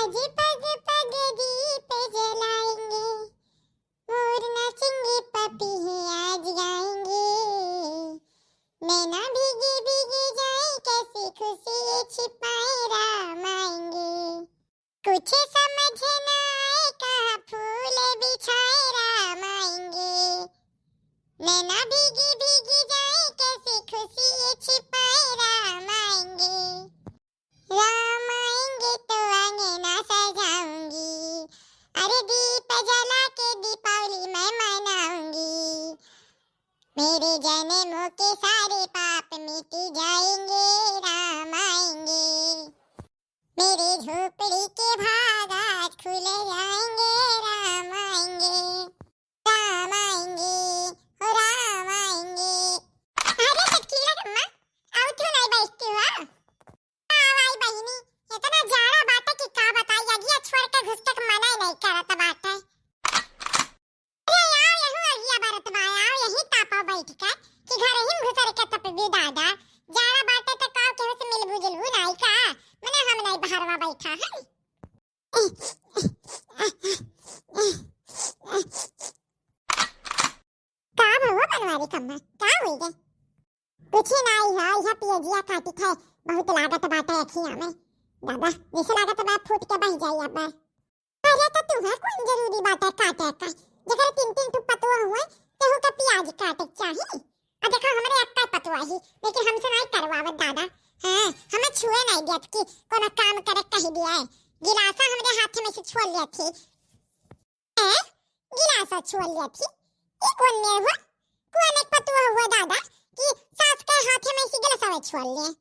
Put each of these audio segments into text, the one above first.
आज पग पग दीप जलाएंगे, मोर नाचेंगे पपीहे आज गाएंगे। नैना भीगे भीगे जाए कैसी खुशी ये छिपाए राम आएंगे। कुछ समझ न आए कहाँ फूल बिछाए राम आएंगे। नैना भीगी भीगी जाए कैसी खुशी ये छिपाए राम आएंगे। राम आएंगे तो अंगना सजाऊंगी, अरे दीप जला के दीपावली मैं मनाऊंगी। मेरे जन्मों के सारे पाप मिट जाएंगे राम आएंगे। मेरे झोपड़ी के भाग आज खुल जाएंगे राम आएंगे। राम आएंगे हो राम आएंगे। अरे चटकीला कम्मा आउ क्यों नहीं बैठती हुआ? आई बहिनी इतना जाड़ा बात है कि का बताई अगिया छोड़ के घुस तक मना ही नहीं करत बात है। अरे यार यहू अगिया बरत बा आओ यही तापा बैठ के कि घर हिम घुसर के तप भी दादा जाड़ा बात है तो का केहू से मिल बुझलू नहीं का मने हम नहीं बाहरवा बैठा है। का भवा बनवारी कम्मा का होई गे? कुछ नहीं है यह पियजिया काटी थे बहुत लागत बात है अखियां में दादा जैसे लागत बा फूट के बह जाई अब। अरे तो तू है कौन जरूरी बात है काटे का जकर तीन तीन टुक पतवा हुए तेहू का प्याज काटे चाहिए। आ देखो हमरे अक्का पतवा ही लेकिन हमसे नहीं करवावत दादा। हां हमें छुए नहीं दियत कि कोनो काम करे कह दिया है। गिलासा हमरे हाथ में से छोड़ लिया थी। हैं गिलासा छोड़ लिया थी ये कौन मेरे हुआ कौन एक पतवा हुआ दादा कि सास के हाथ में से गिलासा छोड़ लिए।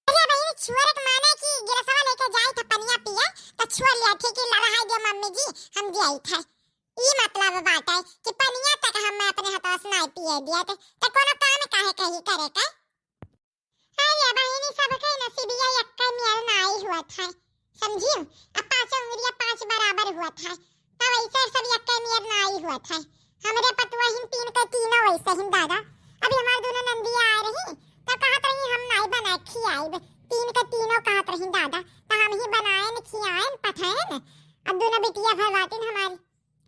अरे भाई छुअर के माने कि गिलासा लेके जाए था पनिया पिए तो छोड़ लिया थी कि लड़ाई दो मम्मी जी हम दिया था। ई मतलब बात है कि पनिया तक हम अपने हाथों से नहीं पिए दिया तो कोनो काम काहे कही करे का। अरे बहिनी सब के नसीबिया यक्का मेल नहीं हुआ था समझियो। अब पांच उंगलियां पांच बराबर हुआ था तब ऐसे सब यक्का मेल नहीं हुआ था। हमरे पतवा हिन तीन का तीनों वैसे हिन दादा। अभी हमारे दोनों नंदिया आ रही तो कहत रही हम नहीं बना खियाई तीन का तीनों कहत रही दादा तो हम ही बनाए न खियाए न पठाए न। अब दोनों बेटियां भरवाती हमारी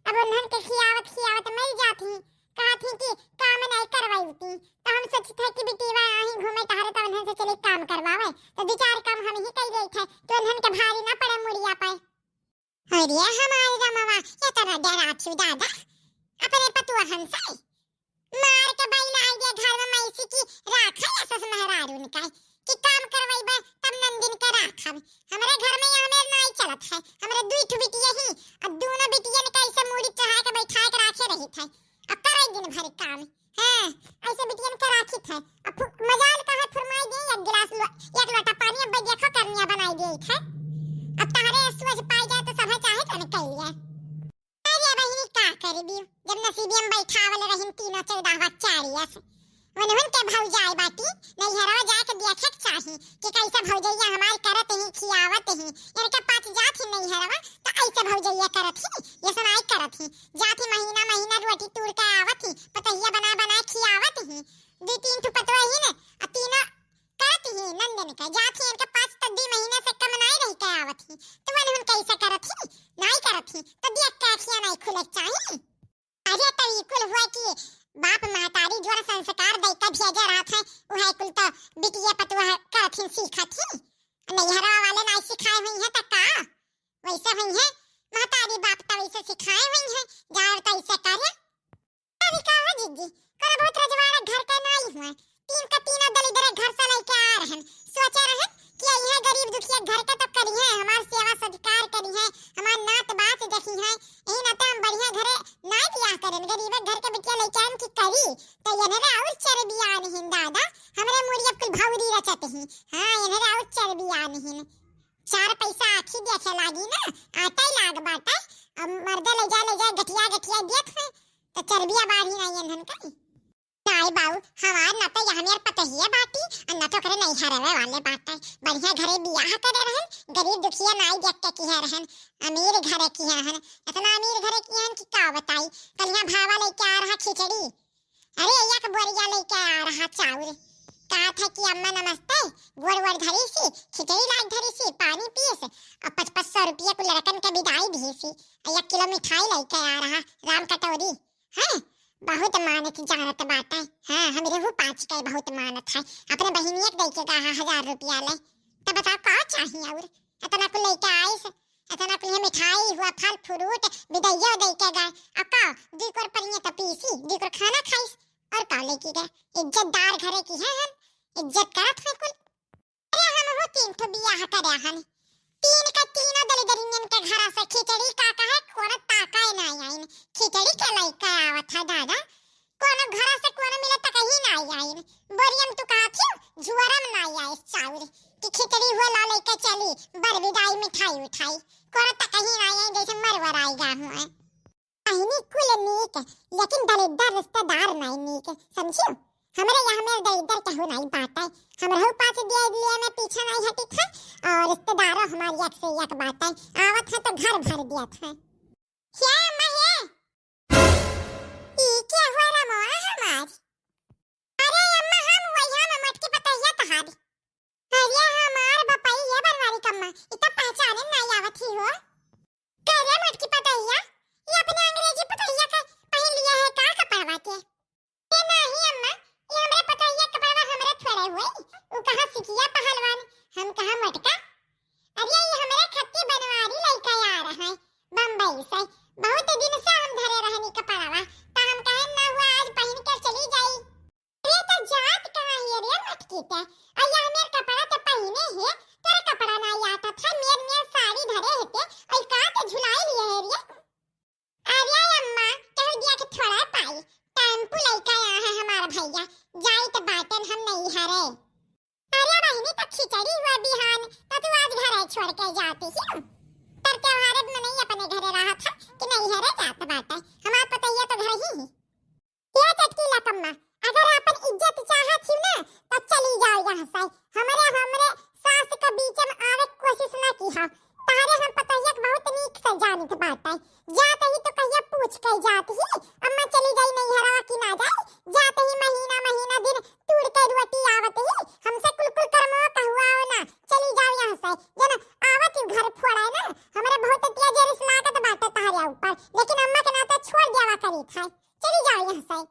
अब उन्हन के खियावत खियावत मर जाती कहती कि काम नहीं करवाईती तो हम सोचते कि बेटीवा आही घूमे टहरे तो उन्हन से चले काम करवावे तो दो चार काम हम ही कर ले थे तो उन्हन के भारी ना पड़े मुड़िया पे। अरे हमारे रमवा ये तरह डरा छु दादा अपने पतुआ हमसे मार के बैला आई दे घर में मैसी की राखा या सस महरारू निकाय कि काम करवाईबे तब नंदिन के राखब। हमरे घर में यहाँ मेल नहीं चलत है हमरे दुई ठु बिटिया ही अब दोनों बिटिया ने कैसे मूड़ी चढ़ा के बैठा के राखे रही थे अब करे दिन भर काम। हां ऐसे बिटिया ने राखी थे अब मजाल कहा फरमाई दे एक गिलास एक लोटा पानी अब देखो करनिया बनाई दे थे अब तारे सुअज पाई जाए तो सब चाहे तो निकल लिया। अरे बहिनी का करबी जब नसीबी में बैठावल रहिन तीनों 14 बच्चारिया से उन्हन के भौजाई बाटी नहीं हरवा जाके देखे चाहिए कि कैसे भौजैया हमार करत ही खियावत ही इनके पास जात ही नहीं हरवा तो ऐसे भौजैया करत ही ये सुनाई करत ही जाती महीना महीना रोटी तूर के आवत ही पतैया बना बना खियावत ही दो तीन ठो पतवा ही ने तीनों करत ही नंदन के जाती इनके पास तो 2 महीने से कम नहीं रही के आवत ही तो उन्हन कैसे करत ही नहीं करत ही तो देख के अखियां नहीं खुले चाहिए। अरे तो इकुल हुआ कि बाप महतारी जोर संस्कार दे के भेजा रहा था वह कुल तो बिटिया पतवा करथिन सीखत ही नहीं हरवा वाले नहीं सिखाए हुई है त का वैसे हुई है महतारी बाप तो वैसे सिखाए हुई है जाओ तो ऐसे करे। अभी का है जीजी करे बहुत रजवाड़ा घर का नहीं हुआ तीन का तीनों दलिदर घर से लेके आ रहन सोचे रहन कि यह गरीब दुखिया घर का तो करी है हमार सेवा सत्कार करी है हमार नात बात देखी है यही ना तो हम बढ़िया घरे ना बियाह करन गरीब घर के बिटिया लेके आन की करी तो यने और चरबी आनहिन दादा हमरे मुड़िया कुल भौरी रचत ही। हां यने और चरबी आनहिन 4 पैसा आखी देखे लागी ना आटा ही लाग बाटा अब मर्द ले जा गठिया गठिया देत है तो चरबिया बाढ़ी नहीं यनहन का नाई बाऊ हमार ना तो यहाँ मेर पतहिया बाटी और ना तो करे नहीं हरवे वाले बाटा बढ़िया घरे बियाह करे रहन गरीब दुखिया नाई देख के की है रहन अमीर घरे की है रहन इतना अमीर घरे की है कि का बताई कल यहाँ भावा लेके आ रहा खिचड़ी अरे एक बोरिया लेके आ रहा चावल कहा था कि अम्मा नमस्ते, गोड़ वोड़ धरी सी, खिचड़ी लाग धरी सी, पानी पिए से, और 500 रुपया को लड़कन के विदाई दी सी, 1 किलो मिठाई लेके आ रहा राम कटोरी है। बहुत मानत जानत बात है। हाँ हम रहू 5 के बहुत मानत है। अपने बहिनिया के देके कहा 1000 रुपया ले, तब बताओ का चाहिए और इतना को लेके आए से, इतना को मिठाई हुआ, फल फ्रूट विदाइया देके गए, अका दी कर परिये तो पीसी, दी कर खाना खाइस और का लेके गए। इज्जतदार घरे की है हम, इज्जत करत है कुल। अरे हम हो 3 ठो बियाह करे हन, 3 का 3 दलिदरियन के घर से खिचड़ी का है कोन ताका ना आइन, खिचड़ी के लइका आवत है दादा, कोन घर से कोन मिले त कहीं ना आइन। बरियम तू कहा थी जुवरम ना आए चाउर कि खिचड़ी हुआ ला लेके चली, बर विदाई मिठाई उठाई, कोन त कहीं ना आइन जैसे मरवर आएगा हुआ। अहिनी कुल नीक, लेकिन दलिद्दर रिश्तेदार नहीं नीक, समझियो। हमरे यहाँ में दलिद्दर कहू नहीं बात है, हमरे 5 दिए लिए में पीछे नहीं हटी था, और रिश्तेदारों हमारी एक से एक बात है, आवत है तो घर भर दिया था। क्या मैं ई क्या हुआ रमोआ हमार? अरे अम्मा हम वही हम मटकी पतैया तहारी। अरे हमार बपाई ये बनवारी कम्मा, इतना पहचाने नहीं आवत ही हो। करे मटकी पतैया, ये अपने अंग्रेजी पतैया का पहन लिया है का कपड़वा के? ये नहीं अम्मा, ये हमरे पतैया कपड़वा हमरे थोड़े हुए, वो कहां सिकिया पहलवान, हम कहां मटका। अरे ये हमरे खत्ती बनवारी लइका आ रहा है बम्बई से, बहुत दिन से हम धरे रहनी कपड़वा, ता हम कहे ना हुआ आज पहन के चली जाई। अरे तो जात कहां है रे मटकी ते, अया मेर कपड़ा तो पहने है, तेरे कपड़ा ना आता था, मेर साड़ी धरे हेते, और का तो झुलाई लिए है रे। अरे अम्मा कह दिया कि थोड़ा पाई, टेम्पू लेके आया है हमारा भैया, जाई तो बातन हम नहीं हरे। अरे बहनी तो खिचड़ी हुआ बिहान, तो तू आज घर छोड़ के जाती ही, तर त्योहार में नहीं अपने घरे रहा था कि नहीं हरे जात बात है, हमार पतैया तो घर ही है। ये चटकी लकम्मा, अगर अपन इज्जत चाहत छी ना तो चली जाओ यहाँ से, हमरे सास के बीच में आवे कोशिश ना की हा, तारे हम पतैया बहुत नीक से जानत बात है। जाते ही तो कहिया पूछ के जाती ही, अम्मा चली गई नहीं हरवा की ना जाए, जाते ही महीना दिन तूड़ के रोटी आवत ही, हमसे कुल कर्मो कहवा ना, चली जाओ यहाँ से, जना आवत ही घर फोड़ा ना, हमरे बहुत तेज रिस लागत बात तारे ऊपर, लेकिन अम्मा के नाते छोड़ देवा करी था, चली जाओ यहाँ से।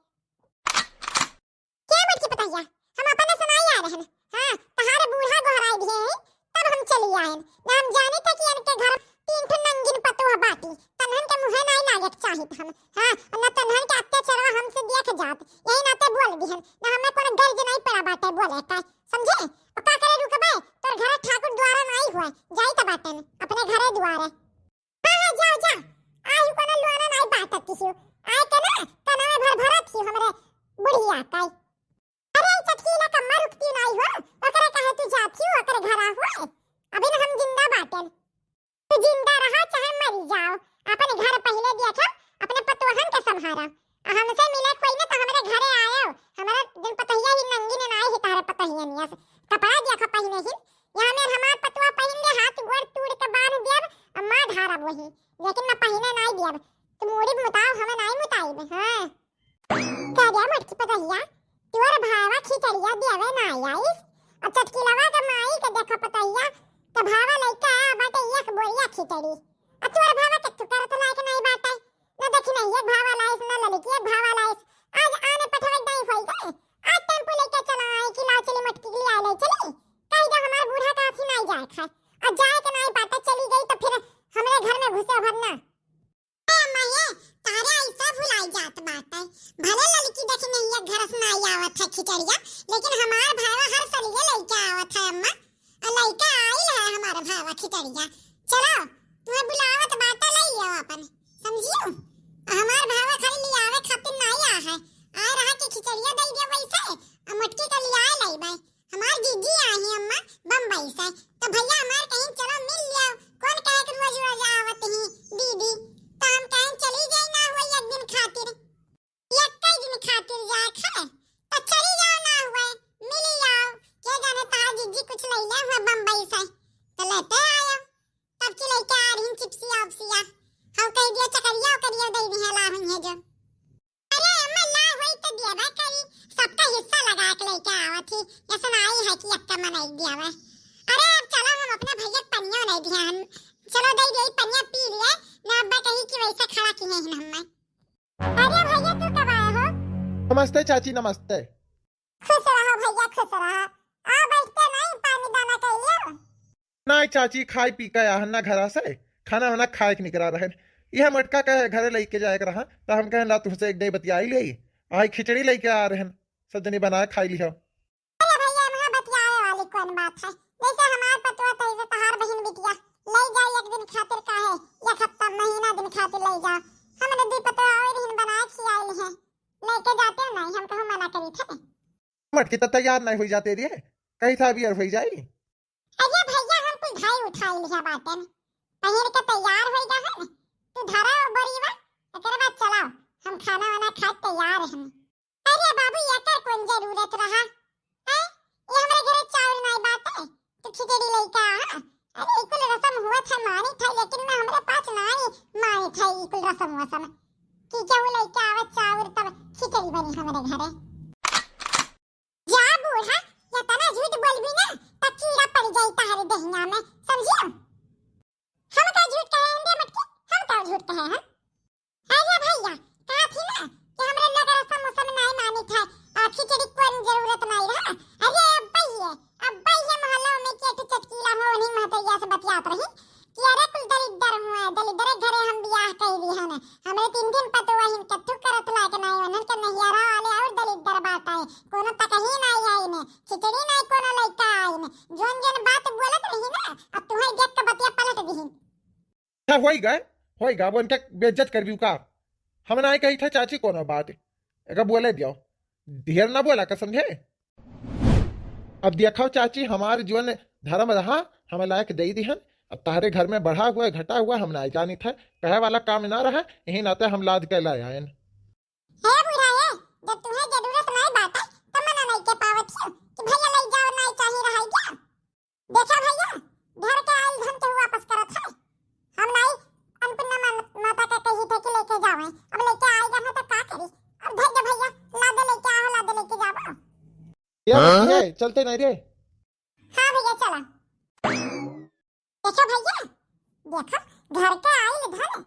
क्या मटकी पतैया, हम अपने सुनाई आ रहे हैं, हां तहारे बूढ़ा गोहराई दिए हैं, तब हम चली आए ना, हम जाने थे कि इनके घर 3 ठो नंगिन पतोह बाटी, तन्हन के मुंह नहीं लागत चाहित हम, हां ना तन्हन के अत्याचारवा हमसे देख जात, यही नाते बोल दिहन ना, हमें कोनो गर्ज नहीं पड़ा बाटे बोले का, समझे। और का करे रुकबे, तोर घर ठाकुर द्वारा नहीं हुआ, जाई त बाटन अपने घरे द्वारे। हां जाओ जा, आई कोनो लोना नहीं बाटत किछु, आय के ना कना में भर भरत थी हमरे बुढ़िया काई। अरे चटकी ला कम्मा रुकती नहीं हो, ओकरे कहे तू जाती हो ओकरे घर हुए, अभी ना हम जिंदा बाटन, तू जिंदा रहा चाहे मर जाओ, अपने घर पहले दिया था, अपने पतोहन के संभारा, हमसे मिले कोई ना तो हमारे घरे आयो, हमारा दिन पतैया ही नंगी ने नाई ही तारे पतैया निया से कपड़ा दिया खा पहने ही, यहाँ में हमार पतवा पहन ले हाथ गोड़ तूड़ के बांध दिया, अम्मा ढारा वही, लेकिन मैं पहने नहीं दिया, तुम मोड़ी मुताओ हमें नहीं मुताई। हां कह दिया मटकी पतैया, तोर भावा खिचड़िया देवे ना आईस, और चटकी लवा के माई के देखो पतैया तो भावा लइका बाटे एक बोरिया खिचड़ी, और तोर भावा के तू करत लायक नहीं बाटे ना, देखी नहीं एक भावा लाइस ना लड़की एक भावा लाइस, आज आने पठवे नहीं होई गए, आज टेम्पो लेके चला आई कि लाओ चली मटकी के लिए ले चली, कहीं जा हमार बूढ़ा काफी नहीं जाए खाए, और जाए के नहीं बाटे चली गई तो फिर हमरे घर में घुसे भरना। ए अम्मा ये तारे ऐसा भुलाई जात बात है, भले लड़की देखी नहीं एक घर से नहीं आवत है खिचड़िया, लेकिन हमार भावा हर सलिए लेके आवत है अम्मा, लइका आई है हमारा भावा खिचड़िया, चलो तुम्हें बुलावत बाटा ले लियो अपन, समझियो। हमार भावा खाली ले आवे खातिर नहीं आ है, आ रहा के खिचड़िया दे दिया वैसे, और मटकी के लिए आ लई भाई, हमार जीजी आई है अम्मा बम्बई से, तो भैया हमार कहीं चलो मिल लियो, कौन कहे कि रोज रोज आवत ही दीदी, तो हम कहीं चली जाई ना हुआ एक दिन खातिर, एक कई दिन खातिर जाए खाए, तो चली जाओ ना हुआ मिल जाओ, क्या जाने तार जीजी कुछ ले ले हुआ बम्बई से, तो लेते आयो, तब की लेके आ रही चिप्सिया उपसिया, हम कह दिया चकरिया करिया दे दी है ला हुई है जो। अरे अम्मा ला हुई तो दिया बा करी, सबका हिस्सा लगा के लेके आवा थी। या सुनाई है कि अक्का मनाई दिया वा। अरे अब चलो हम अपने भैया पनिया नहीं दिया हम। चलो दई दई पनिया पी लिए ना अब्बा कही कि वैसे खड़ा की है हम। अरे भैया तू कब आया हो? नमस्ते चाची नमस्ते। खुश रहो भैया खुश रहो। आ बैठते नहीं पानी दाना कर लियो। नहीं चाची खाई पी के आ ना घर से खाना वाना खाए के निकला रहे। यह मटका कहे घरे लेके जाए के रहा तो हम कहें ला तुमसे एक डे बतियाई ले आई खिचड़ी लेके आ रहे सब जनी बना खाई लियो। अरे भैया वहां बतियाए वाली कौन बात है? जैसे हमार पतवा तैसे तहार बहन बिटिया ले जाओ एक दिन खातिर काहे या हफ्ता महीना दिन खातिर ले जाओ। हमने दी पतवा और दिन बना खियाई है लेके जाते नहीं हम कहूं मना करी थे। मटकी तो तैयार नहीं हुई जाते रही कहीं था भी और हुई जाई। अरे भैया हम कुछ भाई उठाई लिया बातें पहन के तैयार हो जा है तू धरा बरीवा एकरे बाद चलाओ हम खाना वाना खा तैयार हैं। अरे बाबू ये कर कौन जरूरत रहा है? ये हमारे घर चावल नहीं बात है तो खिचड़ी लेके आ। अरे इकुल रसम हुआ था मानी था लेकिन मैं हमारे पास नहीं मानी था इकुल रसम हुआ समय कि क्या वो लेके आवा चावल तब खिचड़ी बनी हमारे घरे। जा बूढ़ा या तना झूठ बोल भी ना तब कीड़ा पड़ जाई तारे दहिया में समझियो। हम का झूठ कहे इंदे मटकी हम का झूठ कहे हैं? अरे भैया कहा थी ना कि हमरे लगा रसम मौसम नहीं मानी था खिचड़ी कोई जरूरत नहीं रहा। अरे अब्बा ये मोहल्ला में के चटकीला हो नहीं महतैया से बतियात रही कि अरे कुल दरिद्र हुआ दरिद्र घरे हम बियाह कई दी हन हमरे 3 दिन पतो वही कत्थु करत लाके नहीं वनन के नहियारा वाले और दरिद्र बात है कोनो तक ही नहीं आई ने खिचड़ी नहीं कोनो लइका आई ने जोन जोन बात बोलत रही ना अब तुम्हें देख के बतिया पलट दी। क्या होएगा वो इनका बेइज्जत कर भी का हम ना कही था चाची को ना बात एक बोले दियो ढेर ना बोला का समझे। अब देखो चाची हमारे जीवन धर्म रहा हमें लायक दे दी हन अब तारे घर में बढ़ा हुआ घटा हुआ हम ना जानी था कहे वाला काम ना रहा यही नाते हम लाद के लाए आए। हे बुढ़ा ये जब तुम्हें जरूरत नहीं बात है तो मना नहीं के पावत हो कि भैया ले जाओ नहीं चाहिए रहा क्या? देखो भैया घर के आइल धन के वापस करत है हम नहीं अन्नपूर्णा माता का कही थे कि लेके जाओ अब लेके आएगा ना तो का करी अब भेज भैया लाद लेके आओ लाद लेके जाओ। ये चलते नहीं रे। हां भैया चला। देखो भैया देखो घर के आइल धन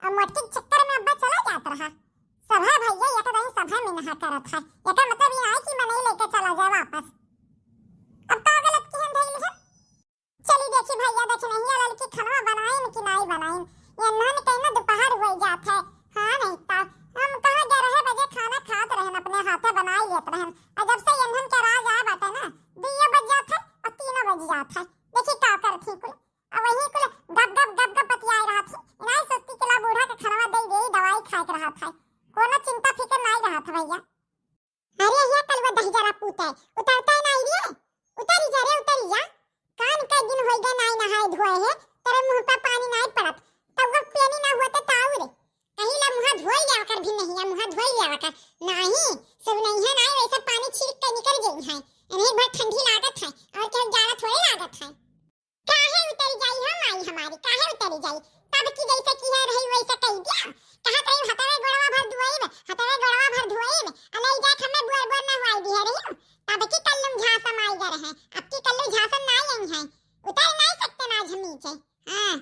और मोटी चक्कर में अब्बा चला जात रहा सभा भैया या तो नहीं सभा में नहा करत है या का मतलब ये है कि मैं नहीं लेके चला जाए वापस। अब का गलत की हम धइल है चली देखी भैया देख नहीं आलल की खाना बनाइन कि नहीं बनाइन ये नन कहना दोपहर हो जात है। हां नहीं ता हम कहां जा रहे बजे खाना खात रहन अपने हाथे बनाई लेत रहन और जब से ईंधन के राज आ बाटे ना 2 बज जात है और 3 बज जात है देखी का करथी कुल अब वही कुल गप बतियाई रहा थी नहीं सोचती कि ला बूढ़ा के खाना दे दे दवाई खा के रहा था कोनो चिंता फिकर नहीं रहा था भैया। अरे ये कल वो दही जरा पूता है उतरता ही नहीं रे उतरी जा कान का दिन हो गए नहीं नहाए धोए है तेरे मुंह पे पानी नहीं पड़त तब वो पानी ना होता ताऊ रे कहीं ला मुंह धोई लिया कर भी नहीं है मुंह धोई लिया कर नहीं सब नहीं है नहीं वैसे पानी छिड़क के निकल गई है इन्हें बहुत ठंडी लागत है और क्या ज्यादा थोड़ी लागत है। काहे उतरी जाई हम आई हमारी काहे उतरी जाई तब की जैसे की है रही वैसे कह दिया कहा कहीं हथवे गोड़वा भर धोई अलई जा हमें बोर ना हुई दी है रही तब की कल्लम झांसा माई जा रहे अब की कल्लू झांसा ना आई है उतर नहीं सकते ना हम नीचे। हां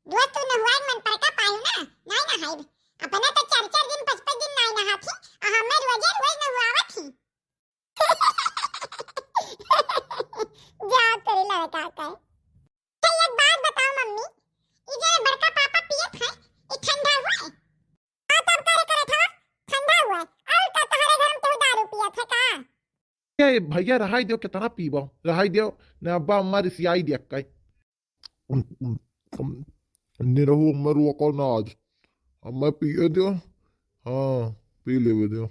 रोज तू नहवाई मन पर का पाऊ ना नहीं नहाई अपने तो 4 दिन 5 दिन नहीं नहा थी और हमें रोज नहवावा थी। जा तेरे लड़का का तो एक बात बताओ मम्मी इधर बड़का पापा पियत है ये ठंडा हुआ है हां तब करे था ठंडा हुआ और का तुम्हारे घर में तो दारू पियत है का? ये भैया रहाई दियो कितना पीबो रहाई दियो ने अब्बा अम्मा रिसियाई दिया कई निरहु मरु को नाज अम्मा पिए दियो। हाँ पी ले दियो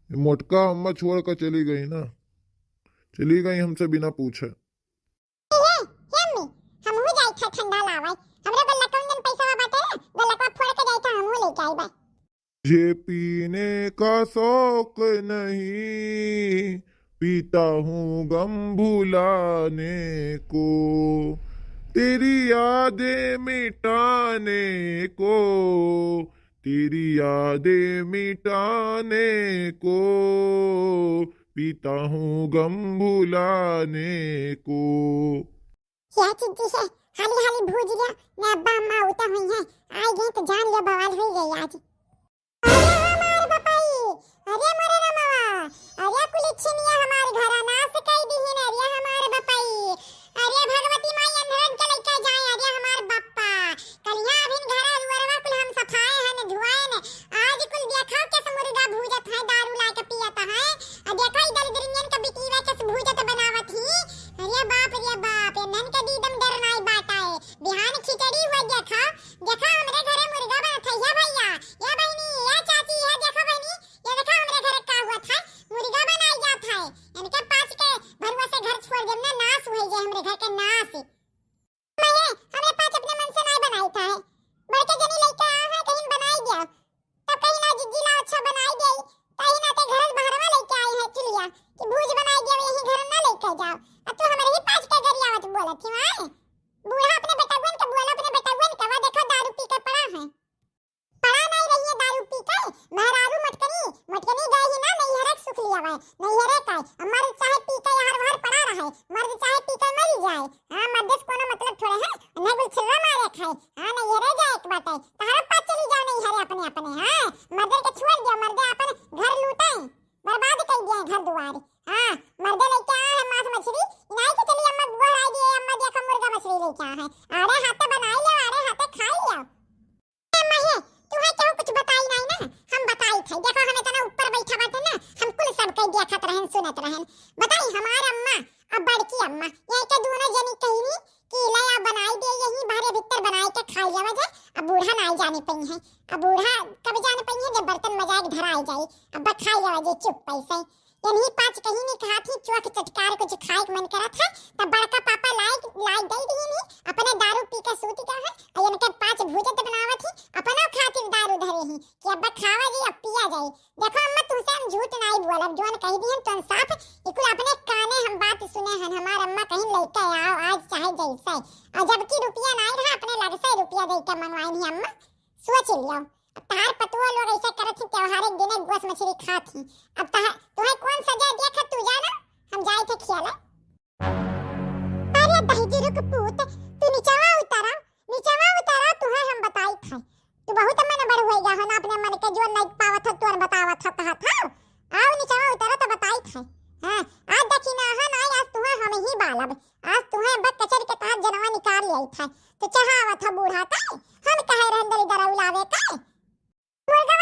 मोटका अम्मा छोड़ कर चली गई ना चली गई हमसे बिना पूछे। हम हो जाई था ठंडा लावाई हमरे बल्ला कौन दिन पैसा बाटे बल्ला को फोड़ के जाई था हम लेके आई बा। ये पीने का शौक नहीं पीता हूँ गम भुलाने को तेरी यादें मिटाने को तेरी यादें मिटाने को पीता हूँ गम भुलाने को। क्या चिंती है हाली हाली भूज लिया मैं अब्बा अम्मा उता हुई है आई गई तो जान लिया बवाल हो गई आज। अरे हमारे बपाई अरे मोरे रमवा अरे कुलिच्छनिया हमारे घर नास कई दी है अरे हमारे बपाई अरे भगवती माई अंधरन के लेके जाए अरे हमारे बप्पा कलिया बिन घर अलवरवा कुल हम सफाए हैं न धुआए न आज कुल देखा कैसे मुर्गा भूजत है दारू ला के पियता है देखा इधर इधर का बिटीवा कैसे भूजत बनावत ही अरे बाप नन के दीदम डर नाई बाटा है बिहान खिचड़ी हुआ देखा देखा हमरे घरे मुर्गा बनत है भैया ये बहनी ये चाची है देखा बहनी ये देखा हमरे घरे का हुआ था मुर्गा बनाई जात है इनके पास के भरवा से घर छोड़ देना नाश हुई जे हमरे घर के नाश मैं हमरे पास अपने मन से नहीं बनाई था है बड़के जनी लेके आया है कहीं बनाई दिया तब कहीं ना जिला अच्छा बनाई दे कहीं ना ते घर बाहरवा लेके आई है चलिया कि भूज बनाई दिया यही घर ना लेके जाओ अब तो हमारे ही पास के गरियावत बोलत थी मां बूढ़ा अपने बेटा का बोला अपने बेटा का वो देखो दारू पी के पड़ा है पड़ा नहीं रही है दारू पी के महरारू मटकनी गए ही ना नहीं हरक सुख लिया भाई नहीं हरे का मर्द चाहे पी के हर हर पड़ा रहे मर्द चाहे पी के मर जाए हां मर्द कोनो मतलब थोड़े है नहीं कुछ छिलवा मारे खाए हां नहीं हरे जाए एक बात है तारा पास चली जाओ नहीं हरे अपने अपने हां मर्द के छोड़ दिया मर्द अपन घर लूटाए बर्बाद कर दिया घर दुआर हां मर्द लेके आया है मांस मछली नहीं तो चली अम्मा बुआ आई दिए अम्मा देखो मुर्गा मछली लेके आया है अरे हाथ बनाई ले अरे हाथ खा लिया अम्मा है तू है क्यों कुछ बताई नहीं ना हम बताई थे देखो हमें तना ऊपर बैठा बाटे ना हम कुल सब कह देखत रहन सुनत रहन बताई हमार अम्मा अब बड़की अम्मा ये के दोनों जनी कहनी कि लया बनाई दे यही बाहर भीतर बनाई के खाई जावे जे अब बूढ़ा ना जाने पई है अब बूढ़ा कब जाने पई है जब बर्तन मजाक धराई जाई अब खाई जावे जे चुप पैसे यही पांच कहीं नहीं कहा थी चौक चटकार कुछ खाए के मन करा था तब बड़का पापा लाई दे दी नहीं अपने दारू पी के सूती का है और इनके पांच भूजत बनावा थी अपना खातिर दारू धरे ही कि अब खावा जी अब पिया जाए देखो अम्मा तुमसे हम झूठ नहीं बोलब जोन कह दी हम तुम साफ इकुल अपने काने हम बात सुने हैं हमार अम्मा कहीं लेके आओ आज चाहे जैसे और जबकि रुपया नहीं रहा अपने लग से रुपया दे के मंगवाई नहीं अम्मा सोच लियो तार पतुआ लोग ऐसे करत थी त्योहार एक दिन गोस मछली खाती अब तुम्हें कौन सजा दिया खा तू जाना हम जाए थे खियाला अरे दहीजी रुक पूत तू नीचवा उतारा तुम्हें हम बताई था तू बहुत मन बड़ होएगा हो ना अपने मन के जो नहीं पावत था तोर बतावत था कहा था आओ नीचवा उतारा तो बताई था हां आज देखी ना हां ना आज तुम्हें हम ही बालब आज तुम्हें बक कचर के तहत जनवा निकाल लिया था तो चाहावत था बूढ़ा का हम कहे रहन दली दरा उलावे का मुर्गा